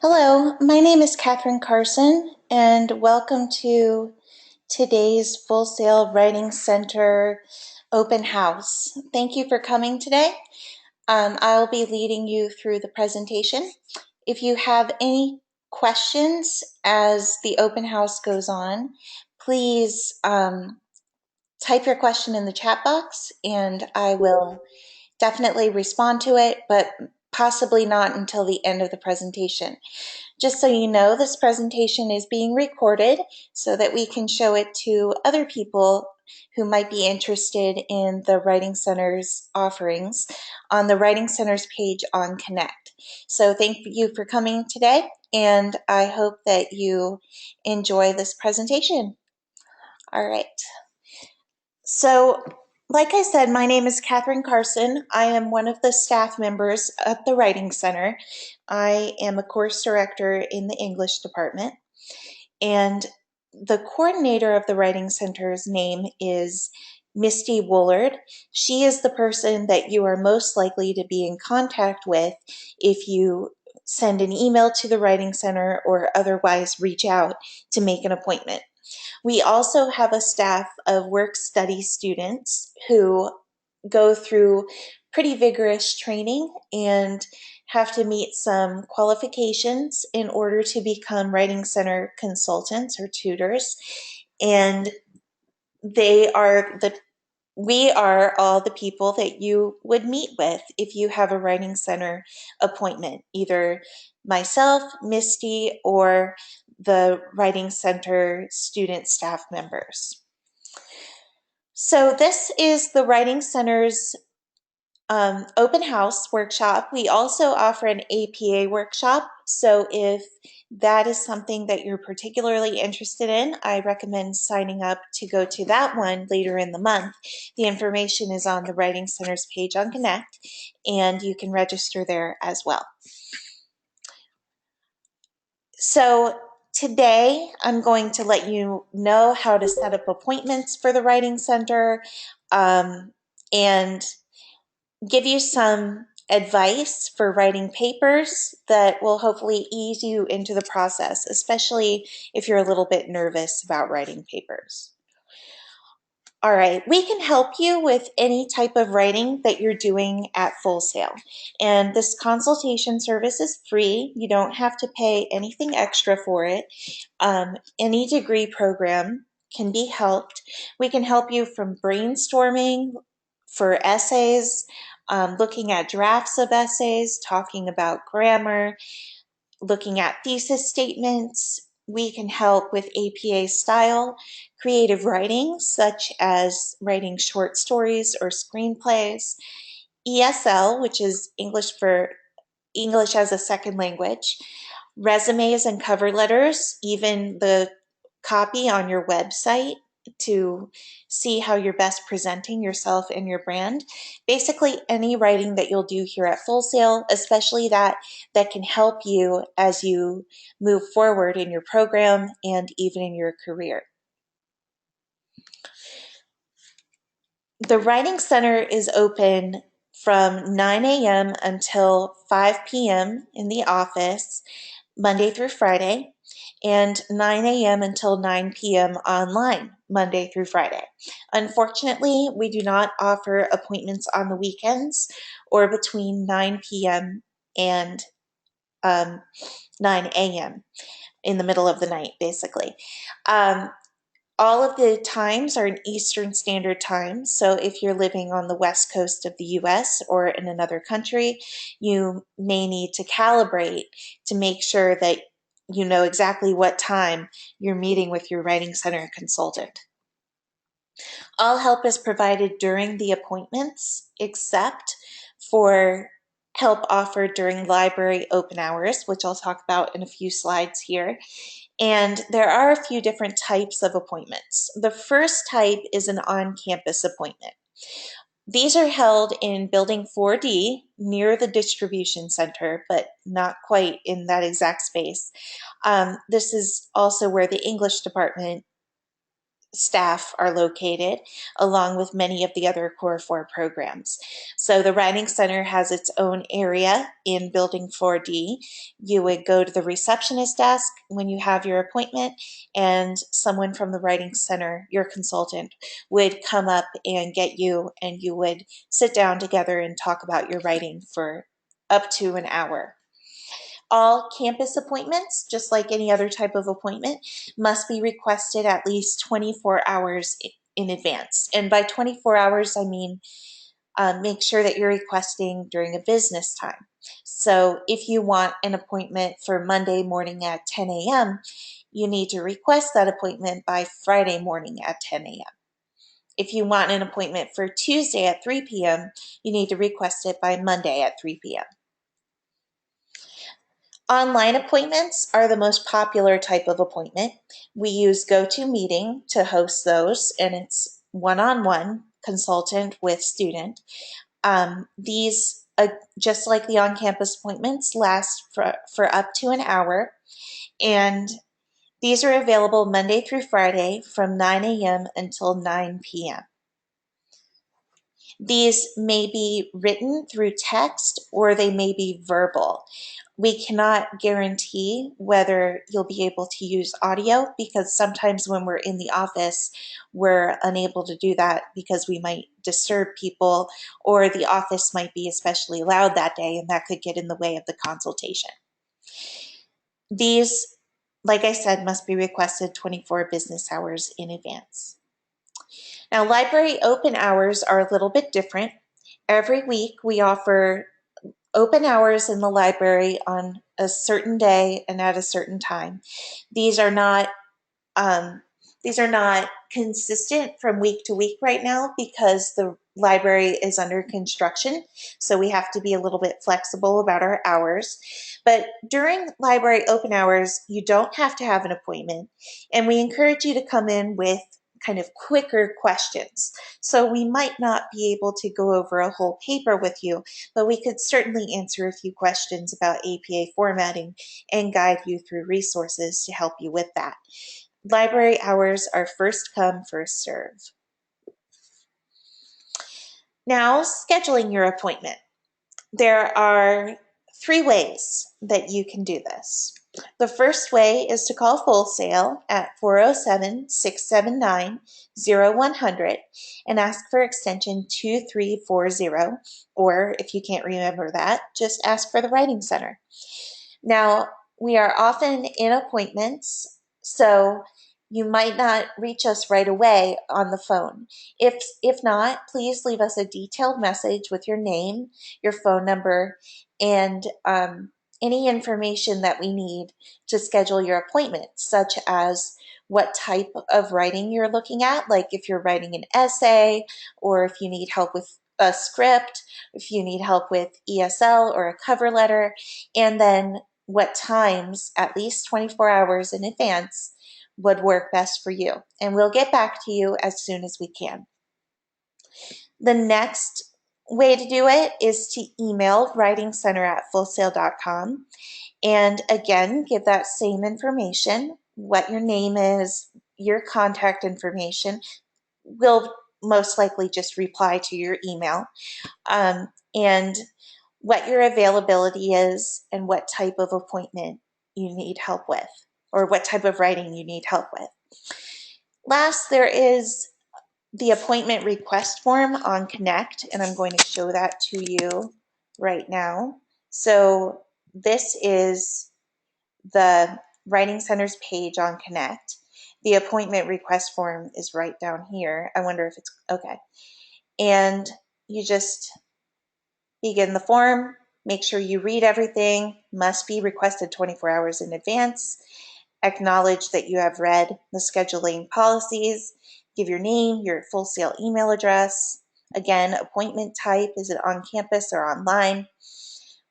Hello, my name is Catherine Carson, and welcome to today's Full Sail Writing Center open house. Thank you for coming today. I'll be leading you through the presentation. If you have any questions as the open house goes on, please type your question in the chat box and I will definitely respond to it, but possibly not until the end of the presentation. Just so you know, this presentation is being recorded so that we can show it to other people who might be interested in the Writing Center's offerings on the Writing Center's page on Connect. So thank you for coming today, and I hope that you enjoy this presentation. All right. So, like I said, my name is Catherine Carson. I am one of the staff members at the Writing Center. I am a course director in the English department, and the coordinator of the Writing Center's name is Misty Woolard. She is the person that you are most likely to be in contact with if you send an email to the Writing Center or otherwise reach out to make an appointment. We also have a staff of work study students who go through pretty vigorous training and have to meet some qualifications in order to become Writing Center consultants or tutors. And we are all the people that you would meet with if you have a Writing Center appointment, either myself, Misty, or the Writing Center student staff members. So this is the Writing Center's open house workshop. We also offer an APA workshop. So if that is something that you're particularly interested in, I recommend signing up to go to that one later in the month. The information is on the Writing Center's page on Connect, and you can register there as well. So today I'm going to let you know how to set up appointments for the Writing Center and give you some advice for writing papers that will hopefully ease you into the process, especially if you're a little bit nervous about writing papers. All right, we can help you with any type of writing that you're doing at Full Sail. And this consultation service is free. You don't have to pay anything extra for it. Any degree program can be helped. We can help you from brainstorming for essays, looking at drafts of essays, talking about grammar, looking at thesis statements. We can help with APA style, creative writing, such as writing short stories or screenplays, ESL, which is English as a second language, resumes and cover letters, even the copy on your website to see how you're best presenting yourself and your brand. Basically, any writing that you'll do here at Full Sail, especially that can help you as you move forward in your program and even in your career. The Writing Center is open from 9 a.m. until 5 p.m. in the office, Monday through Friday, and 9 a.m. until 9 p.m. online, Monday through Friday. Unfortunately, we do not offer appointments on the weekends or between 9 p.m. and 9 a.m. in the middle of the night, basically. All of the times are in Eastern Standard Time, so if you're living on the west coast of the US or in another country, you may need to calibrate to make sure that you know exactly what time you're meeting with your Writing Center consultant. All help is provided during the appointments, except for help offered during library open hours, which I'll talk about in a few slides here. And there are a few different types of appointments. The first type is an on-campus appointment. These are held in Building 4D near the distribution center, but not quite in that exact space. This is also where the English department staff are located, along with many of the other Core 4 programs. So the Writing Center has its own area in Building 4D. You would go to the receptionist desk when you have your appointment, and someone from the Writing Center, your consultant, would come up and get you, and you would sit down together and talk about your writing for up to an hour. All campus appointments, just like any other type of appointment, must be requested at least 24 hours in advance. And by 24 hours, I mean make sure that you're requesting during a business time. So if you want an appointment for Monday morning at 10 a.m., you need to request that appointment by Friday morning at 10 a.m. If you want an appointment for Tuesday at 3 p.m., you need to request it by Monday at 3 p.m. Online appointments are the most popular type of appointment. We use GoToMeeting to host those, and it's one-on-one consultant with student. These, just like the on-campus appointments, last for up to an hour, and these are available Monday through Friday from 9 a.m. until 9 p.m. These may be written through text or they may be verbal. We cannot guarantee whether you'll be able to use audio, because sometimes when we're in the office, we're unable to do that because we might disturb people, or the office might be especially loud that day and that could get in the way of the consultation. These, like I said, must be requested 24 business hours in advance. Now, library open hours are a little bit different. Every week we offer open hours in the library on a certain day and at a certain time. These are not consistent from week to week right now because the library is under construction, so we have to be a little bit flexible about our hours. But during library open hours, you don't have to have an appointment, and we encourage you to come in with kind of quicker questions. So we might not be able to go over a whole paper with you, but we could certainly answer a few questions about APA formatting and guide you through resources to help you with that. Library hours are first come, first serve. Now, scheduling your appointment. There are 3 ways that you can do this. The first way is to call Full Sail at 407-679-0100 and ask for extension 2340, or if you can't remember that, just ask for the Writing Center. Now, we are often in appointments, so you might not reach us right away on the phone. If not, please leave us a detailed message with your name, your phone number, and any information that we need to schedule your appointment, such as what type of writing you're looking at, like if you're writing an essay, or if you need help with a script, if you need help with ESL or a cover letter, and then what times, at least 24 hours in advance, would work best for you. And we'll get back to you as soon as we can. The next way to do it is to email writingcenter@fullsail.com. And again, give that same information, what your name is, your contact information. We'll most likely just reply to your email. And what your availability is and what type of appointment you need help with, or what type of writing you need help with. Last, there is the appointment request form on Connect, and I'm going to show that to you right now. So this is the Writing Center's page on Connect. The appointment request form is right down here. I wonder if it's okay. And you just begin the form, make sure you read everything, must be requested 24 hours in advance, acknowledge that you have read the scheduling policies, give your name, your Full Sail email address, again, appointment type, is it on campus or online,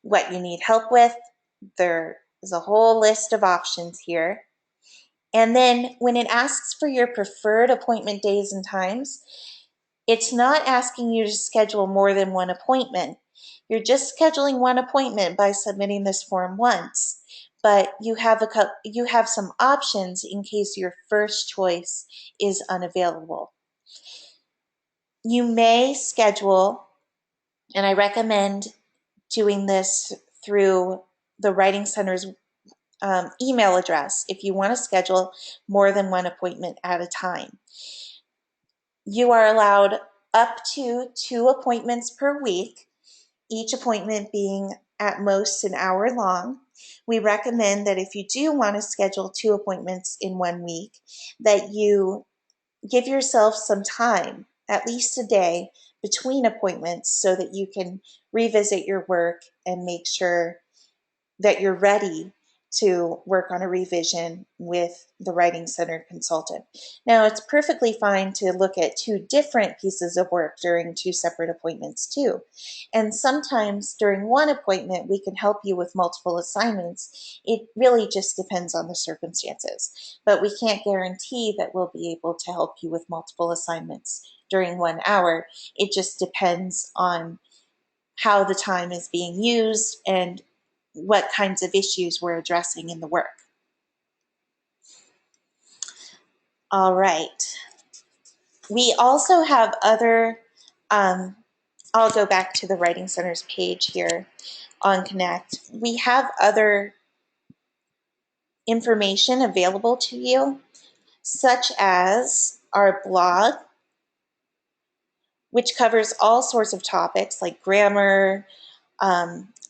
what you need help with. There is a whole list of options here. And then when it asks for your preferred appointment days and times, it's not asking you to schedule more than one appointment. You're just scheduling one appointment by submitting this form once. but you have some options in case your first choice is unavailable. You may schedule, and I recommend doing this through the Writing Center's email address if you want to schedule more than one appointment at a time. You are allowed up to 2 appointments per week, each appointment being at most an hour long. We recommend that if you do want to schedule 2 appointments in 1 week, that you give yourself some time, at least a day, between appointments so that you can revisit your work and make sure that you're ready to work on a revision with the Writing Center consultant. Now, it's perfectly fine to look at 2 different pieces of work during 2 separate appointments too. And sometimes during one appointment, we can help you with multiple assignments. It really just depends on the circumstances. But we can't guarantee that we'll be able to help you with multiple assignments during 1 hour. It just depends on how the time is being used and what kinds of issues we're addressing in the work. All right. We also have other, I'll go back to the Writing Center's page here on Connect. We have other information available to you, such as our blog, which covers all sorts of topics like grammar,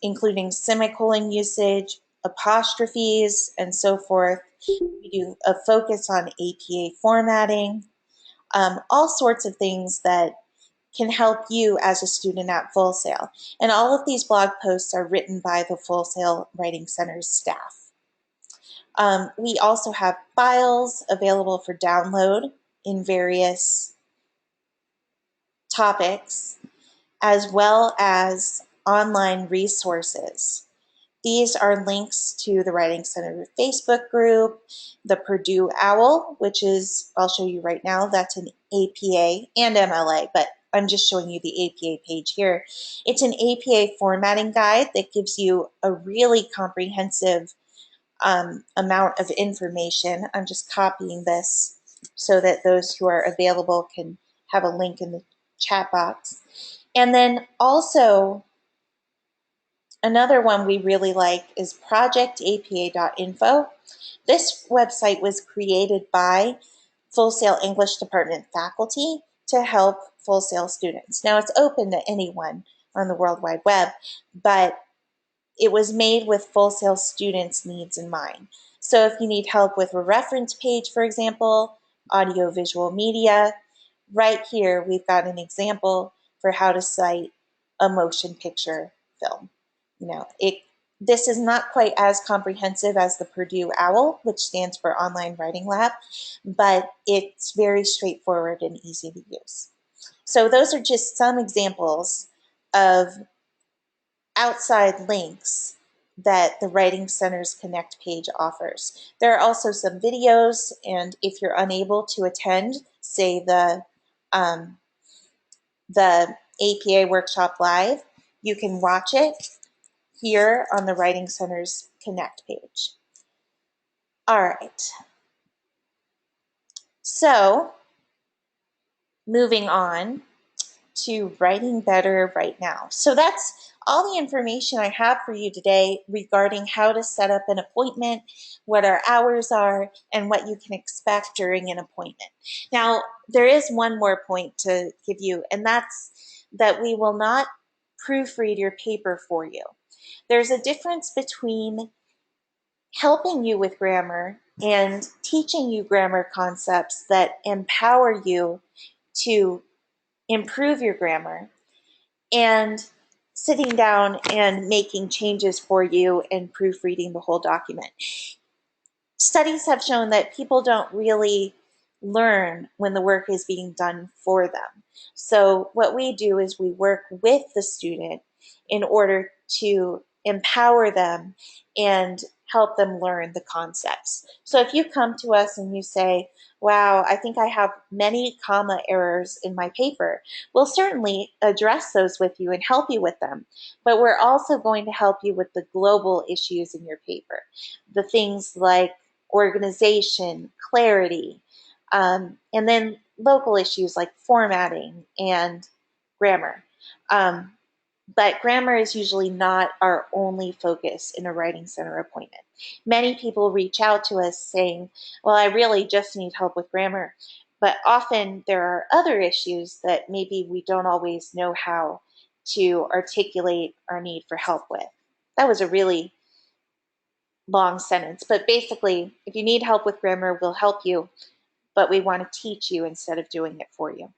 including semicolon usage, apostrophes, and so forth. We do a focus on APA formatting, all sorts of things that can help you as a student at Full Sail. And all of these blog posts are written by the Full Sail Writing Center's staff. We also have files available for download in various topics, as well as online resources. These are links to the Writing Center Facebook group, the Purdue OWL, which is, I'll show you right now, that's an APA and MLA, but I'm just showing you the APA page here. It's an APA formatting guide that gives you a really comprehensive amount of information. I'm just copying this so that those who are available can have a link in the chat box. And then also, another one we really like is projectapa.info. This website was created by Full Sail English Department faculty to help Full Sail students. Now, it's open to anyone on the World Wide Web, but it was made with Full Sail students' needs in mind. So if you need help with a reference page, for example, audio-visual media, right here we've got an example for how to cite a motion picture film. This is not quite as comprehensive as the Purdue OWL, which stands for Online Writing Lab, but it's very straightforward and easy to use. So those are just some examples of outside links that the Writing Center's Connect page offers. There are also some videos, and if you're unable to attend, say the APA workshop live, you can watch it here on the Writing Center's Connect page. All right. So, moving on to Writing Better Right Now. So that's all the information I have for you today regarding how to set up an appointment, what our hours are, and what you can expect during an appointment. Now, there is one more point to give you, and that's that we will not proofread your paper for you. There's a difference between helping you with grammar and teaching you grammar concepts that empower you to improve your grammar, and sitting down and making changes for you and proofreading the whole document. Studies have shown that people don't really learn when the work is being done for them. So what we do is we work with the student in order to empower them and help them learn the concepts. So if you come to us and you say, wow, I think I have many comma errors in my paper, we'll certainly address those with you and help you with them. But we're also going to help you with the global issues in your paper, the things like organization, clarity, and then local issues like formatting and grammar. Um, but grammar is usually not our only focus in a writing center appointment. Many people reach out to us saying, well, I really just need help with grammar. But often there are other issues that maybe we don't always know how to articulate our need for help with. That was a really long sentence, but basically, if you need help with grammar, we'll help you, but we want to teach you instead of doing it for you.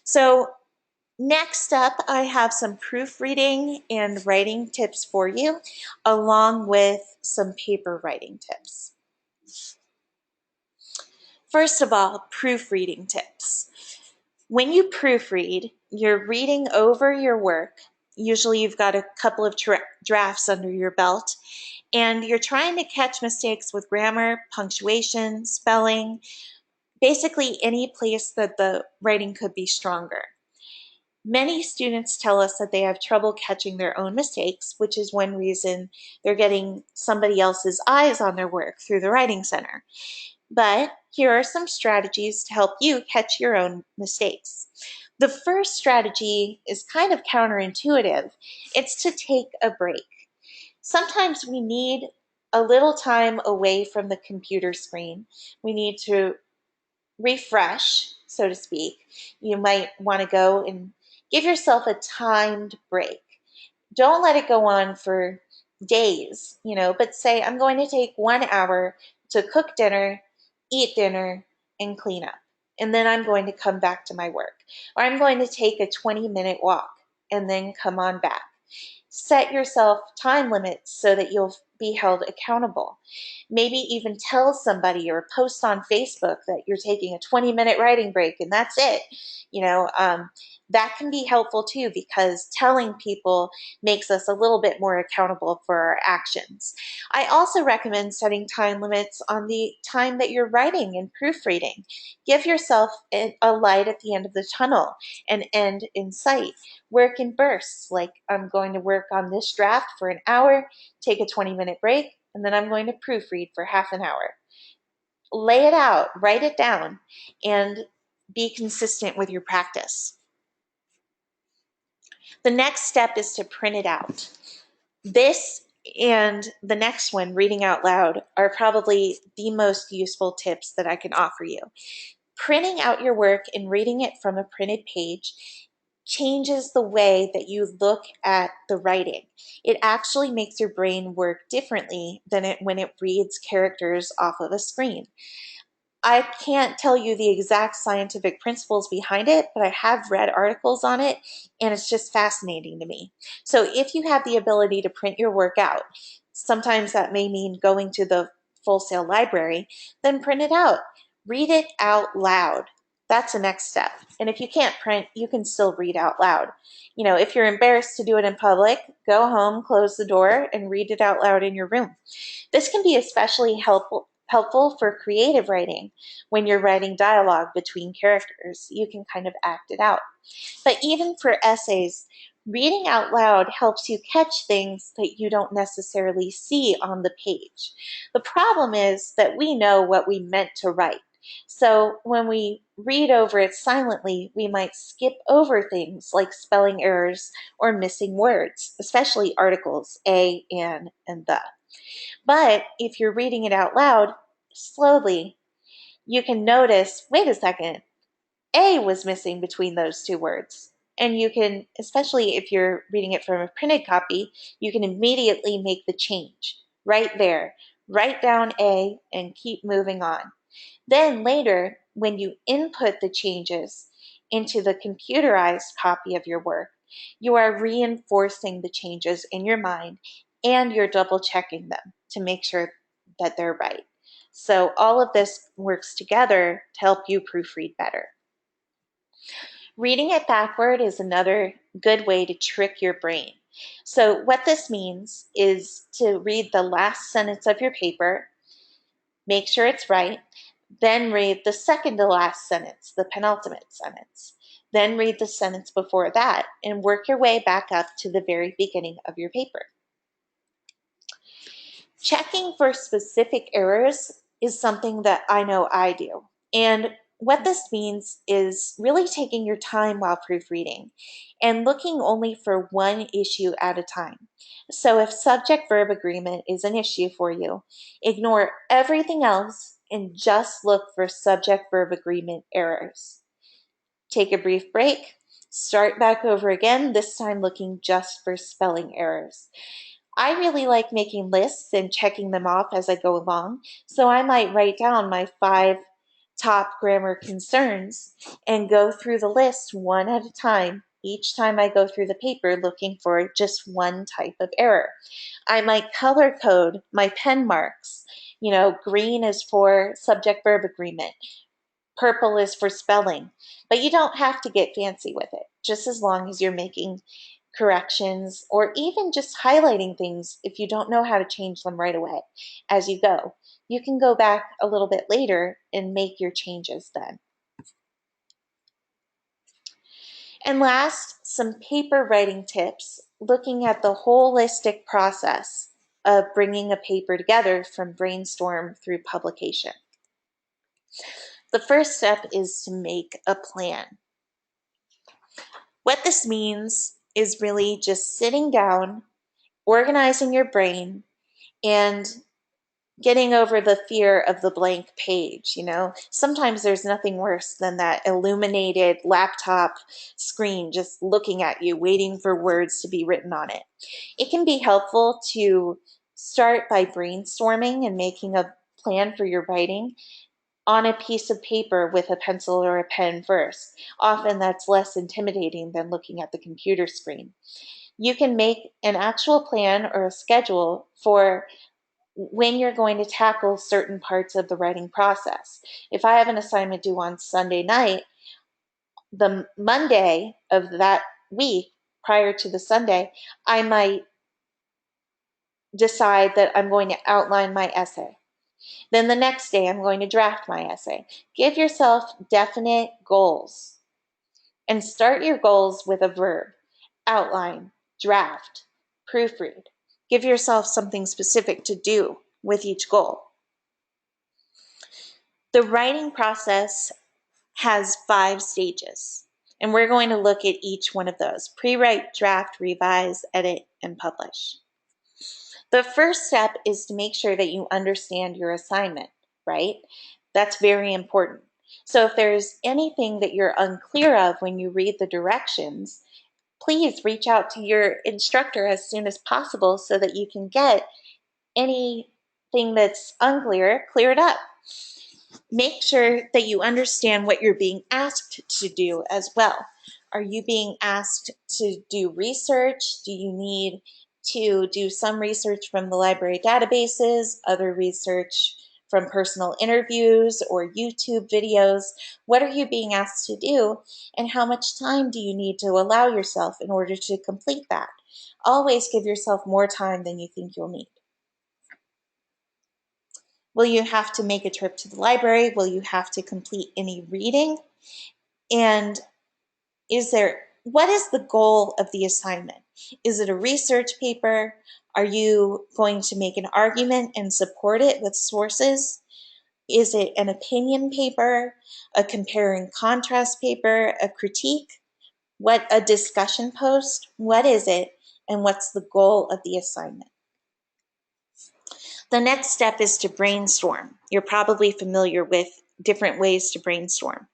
So next up, I have some proofreading and writing tips for you, along with some paper writing tips. First of all, proofreading tips. When you proofread, you're reading over your work. Usually you've got a couple of drafts under your belt, and you're trying to catch mistakes with grammar, punctuation, spelling, basically any place that the writing could be stronger. Many students tell us that they have trouble catching their own mistakes, which is one reason they're getting somebody else's eyes on their work through the Writing Center. But here are some strategies to help you catch your own mistakes. The first strategy is kind of counterintuitive. It's to take a break. Sometimes we need a little time away from the computer screen. We need to refresh, so to speak. You might want to go and give yourself a timed break. Don't let it go on for days, but say, I'm going to take 1 hour to cook dinner, eat dinner, and clean up. And then I'm going to come back to my work. Or I'm going to take a 20-minute walk and then come on back. Set yourself time limits so that you'll be held accountable. Maybe even tell somebody or post on Facebook that you're taking a 20-minute writing break and that's it. That can be helpful too, because telling people makes us a little bit more accountable for our actions. I also recommend setting time limits on the time that you're writing and proofreading. Give yourself a light at the end of the tunnel, an end in sight. Work in bursts, like I'm going to work on this draft for an hour, take a 20-minute break, and then I'm going to proofread for half an hour. Lay it out, write it down, and be consistent with your practice. The next step is to print it out. This and the next one, reading out loud, are probably the most useful tips that I can offer you. Printing out your work and reading it from a printed page changes the way that you look at the writing. It actually makes your brain work differently than when it reads characters off of a screen. I can't tell you the exact scientific principles behind it, but I have read articles on it, and it's just fascinating to me. So if you have the ability to print your work out, sometimes that may mean going to the Full Sail library, then print it out. Read it out loud. That's the next step. And if you can't print, you can still read out loud. If you're embarrassed to do it in public, go home, close the door, and read it out loud in your room. This can be especially helpful for creative writing. When you're writing dialogue between characters, you can kind of act it out. But even for essays, reading out loud helps you catch things that you don't necessarily see on the page. The problem is that we know what we meant to write. So when we read over it silently, we might skip over things like spelling errors or missing words, especially articles a, and the. But if you're reading it out loud, slowly, you can notice, wait a second, A was missing between those two words. And you can, especially if you're reading it from a printed copy, you can immediately make the change right there. Write down A and keep moving on. Then later, when you input the changes into the computerized copy of your work, you are reinforcing the changes in your mind and you're double checking them to make sure that they're right. So all of this works together to help you proofread better. Reading it backward is another good way to trick your brain. So what this means is to read the last sentence of your paper, make sure it's right, then read the second to last sentence, the penultimate sentence. Then read the sentence before that and work your way back up to the very beginning of your paper. Checking for specific errors is something that I know I do. And what this means is really taking your time while proofreading and looking only for one issue at a time. So if subject-verb agreement is an issue for you, ignore everything else and just look for subject-verb agreement errors. Take a brief break, start back over again, this time looking just for spelling errors. I really like making lists and checking them off as I go along, so I might write down my 5 top grammar concerns and go through the list one at a time, each time I go through the paper looking for just one type of error. I might color code my pen marks. You know, green is for subject-verb agreement. Purple is for spelling, but you don't have to get fancy with it, just as long as you're making corrections or even just highlighting things if you don't know how to change them right away as you go. You can go back a little bit later and make your changes then. And last, some paper writing tips, looking at the holistic process of bringing a paper together from brainstorm through publication. The first step is to make a plan. What this means is really just sitting down, organizing your brain, and getting over the fear of the blank page. You know, sometimes there's nothing worse than that illuminated laptop screen just looking at you, waiting for words to be written on it. It can be helpful to start by brainstorming and making a plan for your writing on a piece of paper with a pencil or a pen first. Often that's less intimidating than looking at the computer screen. You can make an actual plan or a schedule for when you're going to tackle certain parts of the writing process. If I have an assignment due on Sunday night, the Monday of that week prior to the Sunday, I might decide that I'm going to outline my essay. Then the next day, I'm going to draft my essay. Give yourself definite goals and start your goals with a verb. Outline, draft, proofread. Give yourself something specific to do with each goal. The writing process has 5 stages, and we're going to look at each one of those: pre-write, draft, revise, edit, and publish. The first step is to make sure that you understand your assignment, right? That's very important. So if there's anything that you're unclear of when you read the directions, please reach out to your instructor as soon as possible so that you can get anything that's unclear cleared up. Make sure that you understand what you're being asked to do as well. Are you being asked to do research? Do you need to do some research from the library databases, other research from personal interviews or YouTube videos? What are you being asked to do, and how much time do you need to allow yourself in order to complete that? Always give yourself more time than you think you'll need. Will you have to make a trip to the library? Will you have to complete any reading? And what is the goal of the assignment? Is it a research paper? Are you going to make an argument and support it with sources? Is it an opinion paper, a compare and contrast paper, a critique? A discussion post? What is it, and what's the goal of the assignment? The next step is to brainstorm. You're probably familiar with different ways to brainstorm.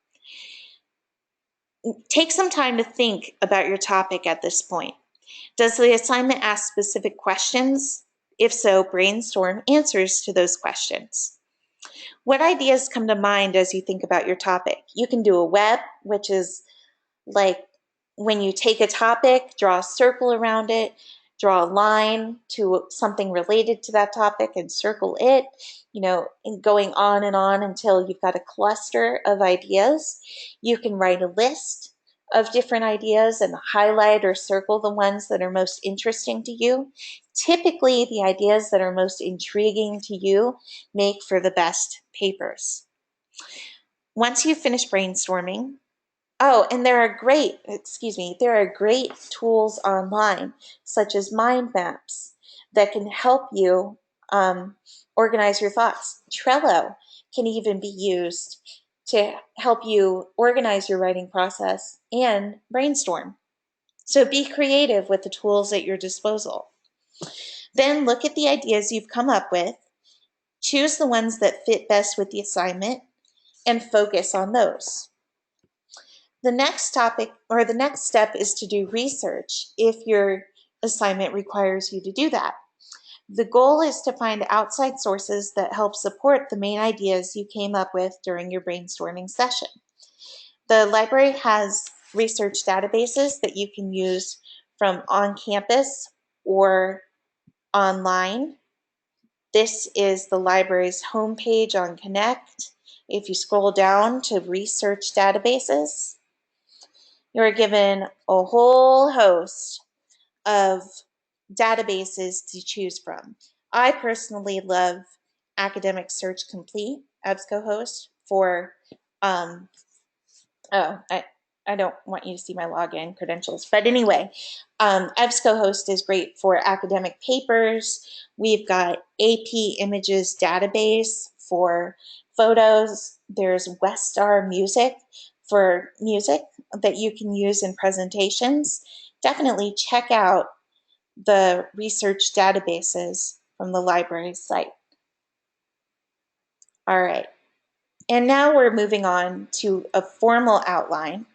Take some time to think about your topic at this point. Does the assignment ask specific questions? If so, brainstorm answers to those questions. What ideas come to mind as you think about your topic? You can do a web, which is like when you take a topic, draw a circle around it, draw a line to something related to that topic and circle it, and going on and on until you've got a cluster of ideas. You can write a list of different ideas and highlight or circle the ones that are most interesting to you. Typically, the ideas that are most intriguing to you make for the best papers. Once you've finished brainstorming, oh, and there are great tools online, such as mind maps, that can help you organize your thoughts. Trello can even be used to help you organize your writing process and brainstorm. So be creative with the tools at your disposal. Then look at the ideas you've come up with, choose the ones that fit best with the assignment, and focus on those. The next step is to do research if your assignment requires you to do that. The goal is to find outside sources that help support the main ideas you came up with during your brainstorming session. The library has research databases that you can use from on campus or online. This is the library's homepage on Connect. If you scroll down to research databases, you're given a whole host of databases to choose from. I personally love Academic Search Complete, EBSCOhost, for oh, I don't want you to see my login credentials. But anyway, EBSCOhost is great for academic papers. We've got AP Images Database for photos. There's Westar Music for music that you can use in presentations. Definitely check out the research databases from the library site. All right. And now we're moving on to a formal outline,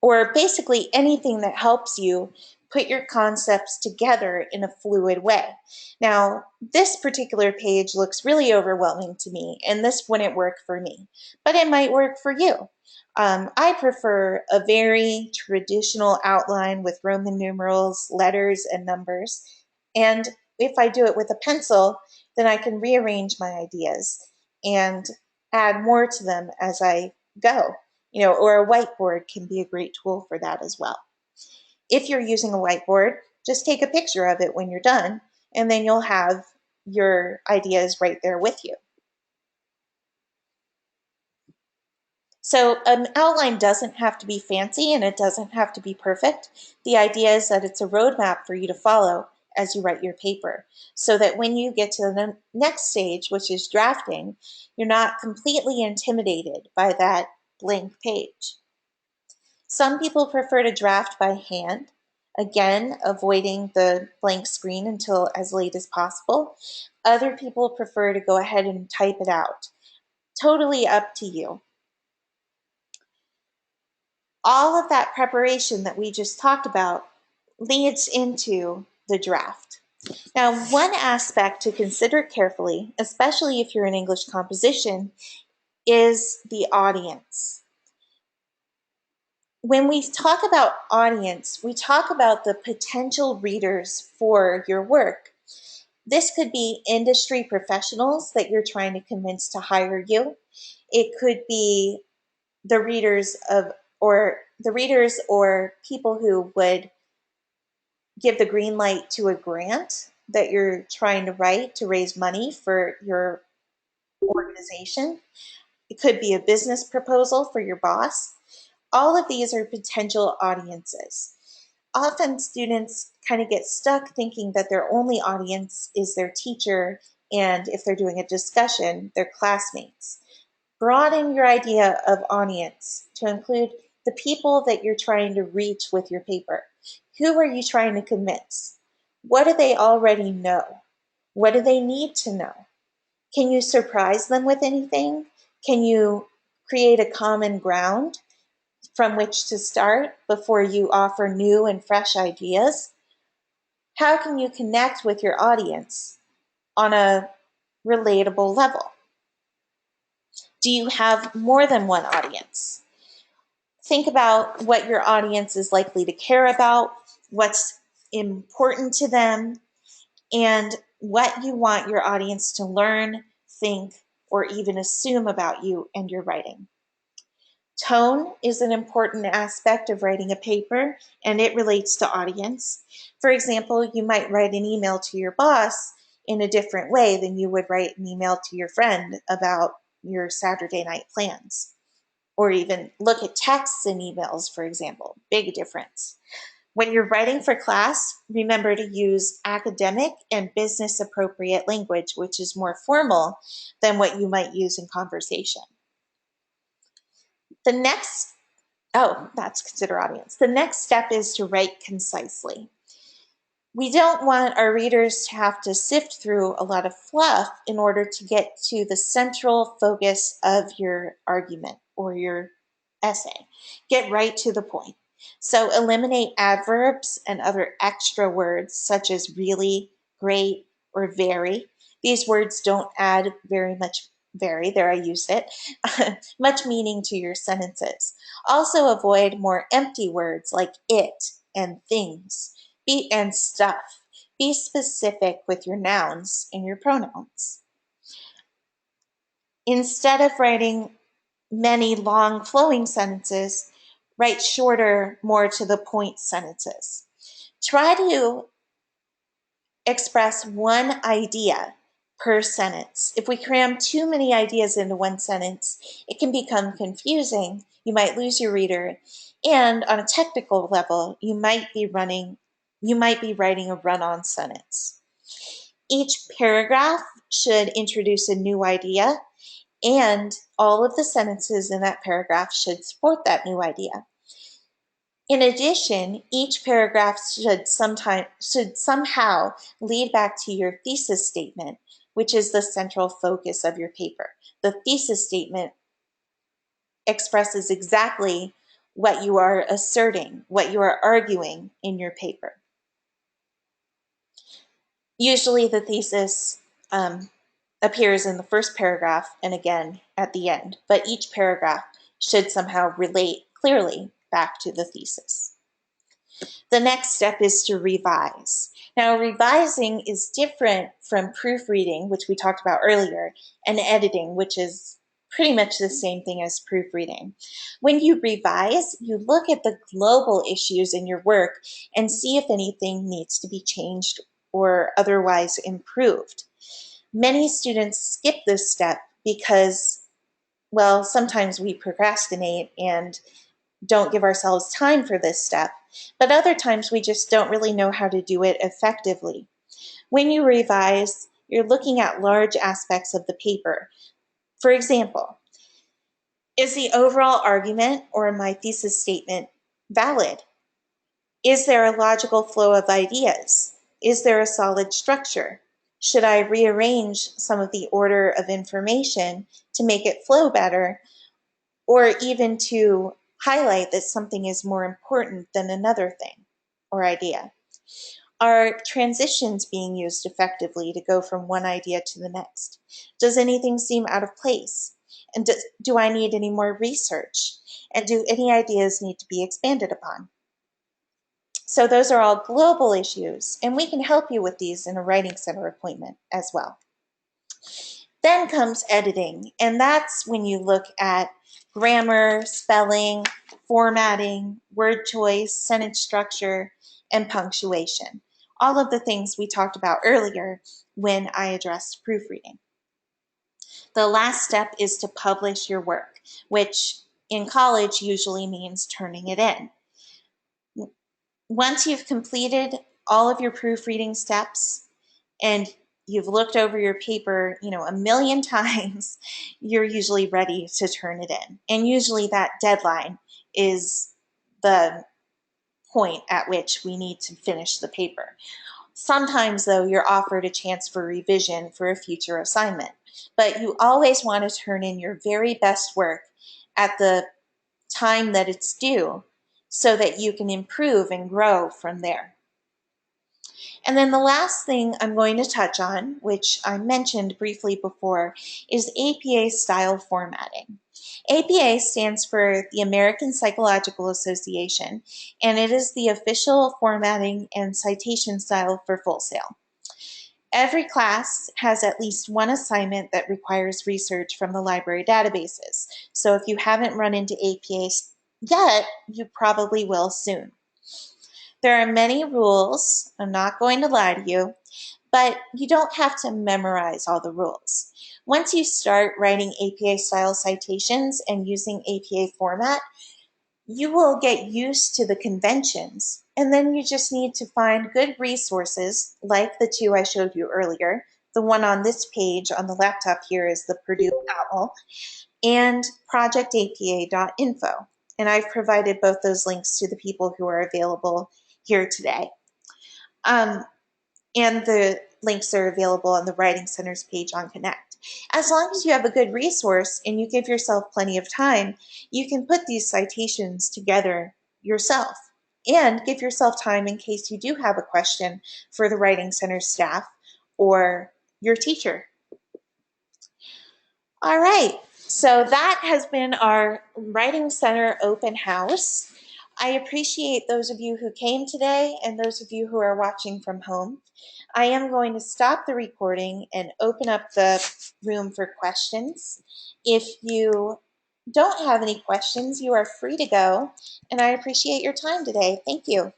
or basically anything that helps you put your concepts together in a fluid way. Now, this particular page looks really overwhelming to me, and this wouldn't work for me, but it might work for you. I prefer a very traditional outline with Roman numerals, letters, and numbers. And if I do it with a pencil, then I can rearrange my ideas and add more to them as I go. Or a whiteboard can be a great tool for that as well. If you're using a whiteboard, just take a picture of it when you're done, and then you'll have your ideas right there with you. So an outline doesn't have to be fancy and it doesn't have to be perfect. The idea is that it's a roadmap for you to follow as you write your paper, so that when you get to the next stage, which is drafting, you're not completely intimidated by that blank page. Some people prefer to draft by hand, again, avoiding the blank screen until as late as possible. Other people prefer to go ahead and type it out. Totally up to you. All of that preparation that we just talked about leads into the draft. Now, one aspect to consider carefully, especially if you're in English composition, is the audience. When we talk about audience, we talk about the potential readers for your work. This could be industry professionals that you're trying to convince to hire you. It could be the readers or people who would give the green light to a grant that you're trying to write to raise money for your organization. It could be a business proposal for your boss. All of these are potential audiences. Often students kind of get stuck thinking that their only audience is their teacher, and if they're doing a discussion, their classmates. Broaden your idea of audience to include the people that you're trying to reach with your paper. Who are you trying to convince? What do they already know? What do they need to know? Can you surprise them with anything? Can you create a common ground from which to start before you offer new and fresh ideas? How can you connect with your audience on a relatable level? Do you have more than one audience? Think about what your audience is likely to care about, what's important to them, and what you want your audience to learn, think, or even assume about you and your writing. Tone is an important aspect of writing a paper, and it relates to audience. For example, you might write an email to your boss in a different way than you would write an email to your friend about your Saturday night plans. Or even look at texts and emails, for example. Big difference. When you're writing for class, remember to use academic and business appropriate language, which is more formal than what you might use in conversation. That's consider audience. The next step is to write concisely. We don't want our readers to have to sift through a lot of fluff in order to get to the central focus of your argument or your essay. Get right to the point. So eliminate adverbs and other extra words such as really, great, or very. These words don't add there I used it, much meaning to your sentences. Also avoid more empty words like it and things and stuff. Be specific with your nouns and your pronouns. Instead of writing many long flowing sentences, write shorter, more to the point sentences. Try to express one idea per sentence. If we cram too many ideas into one sentence, it can become confusing. You might lose your reader. And on a technical level, you might be writing a run-on sentence. Each paragraph should introduce a new idea, and all of the sentences in that paragraph should support that new idea. In addition, each paragraph should somehow lead back to your thesis statement, which is the central focus of your paper. The thesis statement expresses exactly what you are asserting, what you are arguing in your paper. Usually the thesis appears in the first paragraph and again at the end, but each paragraph should somehow relate clearly back to the thesis. The next step is to revise. Now, revising is different from proofreading, which we talked about earlier, and editing, which is pretty much the same thing as proofreading. When you revise, you look at the global issues in your work and see if anything needs to be changed or otherwise improved. Many students skip this step because, well, sometimes we procrastinate and don't give ourselves time for this step, but other times we just don't really know how to do it effectively. When you revise, you're looking at large aspects of the paper. For example, is the overall argument or my thesis statement valid? Is there a logical flow of ideas? Is there a solid structure? Should I rearrange some of the order of information to make it flow better, or even to highlight that something is more important than another thing or idea? Are transitions being used effectively to go from one idea to the next? Does anything seem out of place? And do I need any more research? And do any ideas need to be expanded upon? So those are all global issues, and we can help you with these in a Writing Center appointment as well. Then comes editing, and that's when you look at grammar, spelling, formatting, word choice, sentence structure, and punctuation. All of the things we talked about earlier when I addressed proofreading. The last step is to publish your work, which in college usually means turning it in. Once you've completed all of your proofreading steps and you've looked over your paper, a million times, you're usually ready to turn it in. And usually that deadline is the point at which we need to finish the paper. Sometimes, though, you're offered a chance for revision for a future assignment, but you always want to turn in your very best work at the time that it's due so that you can improve and grow from there. And then the last thing I'm going to touch on, which I mentioned briefly before, is APA style formatting. APA stands for the American Psychological Association, and it is the official formatting and citation style for Full Sail. Every class has at least one assignment that requires research from the library databases. So if you haven't run into APA yet, you probably will soon. There are many rules, I'm not going to lie to you, but you don't have to memorize all the rules. Once you start writing APA style citations and using APA format, you will get used to the conventions, and then you just need to find good resources like the two I showed you earlier. The one on this page on the laptop here is the Purdue OWL, and projectapa.info. And I've provided both those links to the people who are available here today. And the links are available on the Writing Center's page on Connect. As long as you have a good resource and you give yourself plenty of time, you can put these citations together yourself and give yourself time in case you do have a question for the Writing Center staff or your teacher. All right, so that has been our Writing Center open house. I appreciate those of you who came today and those of you who are watching from home. I am going to stop the recording and open up the room for questions. If you don't have any questions, you are free to go, and I appreciate your time today. Thank you.